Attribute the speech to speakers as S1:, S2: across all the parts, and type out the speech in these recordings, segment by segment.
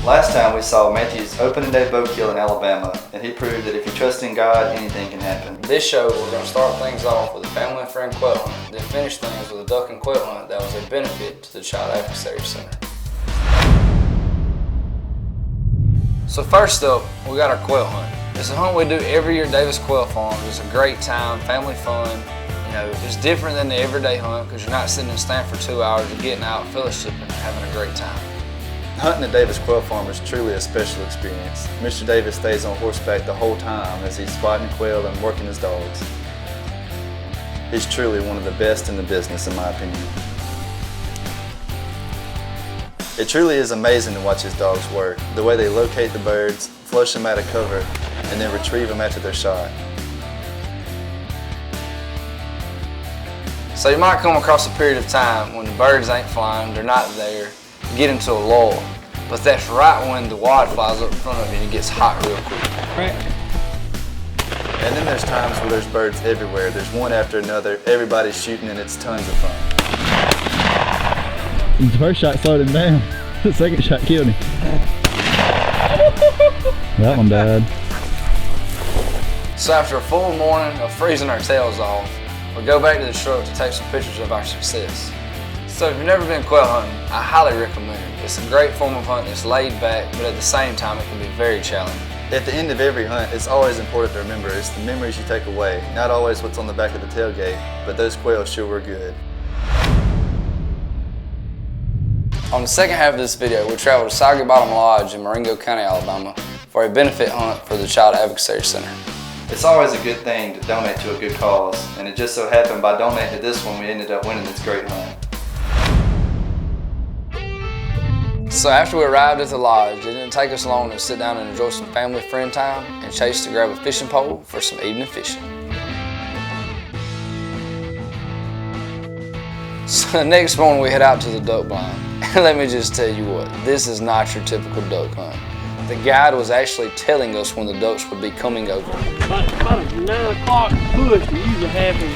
S1: Last time we saw Matthew's opening day bow kill in Alabama, and he proved that if you trust in God, anything can happen.
S2: This show, we're going to start things off with a family and friend quail hunt, then finish things with a duck and quail hunt that was a benefit to the Child Advocacy Center. So first up, we got our quail hunt. It's a hunt we do every year at Davis Quail Farms. It's a great time, family fun. You know, it's different than the everyday hunt because you're not sitting in a stand for 2 hours. You're getting out, fellowshipping, and having a great time.
S1: Hunting at Davis Quail Farm is truly a special experience. Mr. Davis stays on horseback the whole time as he's spotting quail and working his dogs. He's truly one of the best in the business, in my opinion. It truly is amazing to watch his dogs work, the way they locate the birds, flush them out of cover, and then retrieve them after they're shot.
S2: So you might come across a period of time when the birds ain't flying, they're not there, you get into a lull. But that's right when the wad flies up in front of you and it gets hot real quick.
S1: Right. And then there's times where there's birds everywhere. There's one after another, everybody's shooting and it's tons of fun.
S3: The first shot slowed him down. The second shot killed him. That one died.
S2: So after a full morning of freezing our tails off, we go back to the truck to take some pictures of our success. So if you've never been quail hunting, I highly recommend it. It's a great form of hunting. It's laid back, but at the same time, it can be very challenging.
S1: At the end of every hunt, it's always important to remember it's the memories you take away, not always what's on the back of the tailgate, but those quail sure were good.
S2: On the second half of this video, we traveled to Soggy Bottom Lodge in Marengo County, Alabama for a benefit hunt for the Child Advocacy Center.
S1: It's always a good thing to donate to a good cause, and it just so happened by donating to this one, we ended up winning this great hunt.
S2: So after we arrived at the lodge, it didn't take us long to sit down and enjoy some family friend time and chase to grab a fishing pole for some evening fishing. So the next morning we head out to the duck blind. And let me just tell you what, this is not your typical duck hunt. The guide was actually telling us when the ducks would be coming over.
S4: About a 9 o'clock push, it usually happens.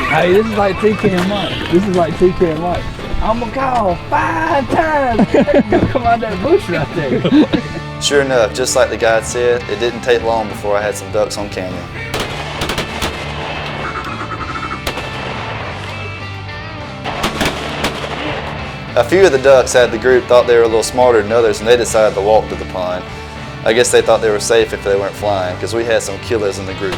S3: Hey, this is like TK Mike. This is like TK Mike. I'm gonna call 5 times. Come out that bush right there.
S1: Sure enough, just like the guide said, it didn't take long before I had some ducks on camera. A few of the ducks out of the group thought they were a little smarter than others and they decided to walk to the pond. I guess they thought they were safe if they weren't flying because we had some killers in the group.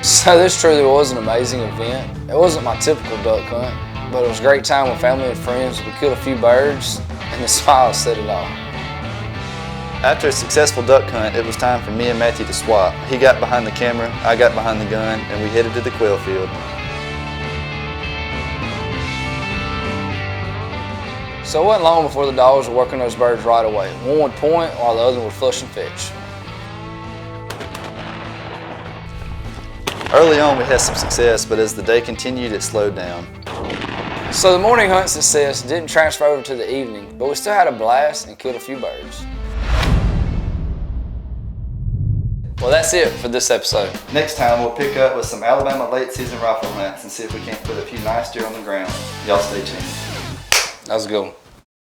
S2: So this truly was an amazing event. It wasn't my typical duck hunt, but it was a great time with family and friends. We killed a few birds and the smile said it all.
S1: After a successful duck hunt, it was time for me and Matthew to swap. He got behind the camera, I got behind the gun, and we headed to the quail field.
S2: So it wasn't long before the dogs were working those birds right away. One would point while the other would flush and fetch.
S1: Early on we had some success, but as the day continued it slowed down.
S2: So the morning hunt success didn't transfer over to the evening, but we still had a blast and killed a few birds. Well, that's it for this episode.
S1: Next time we'll pick up with some Alabama late season rifle hunts and see if we can't put a few nice deer on the ground. Y'all stay tuned.
S2: That was a good one.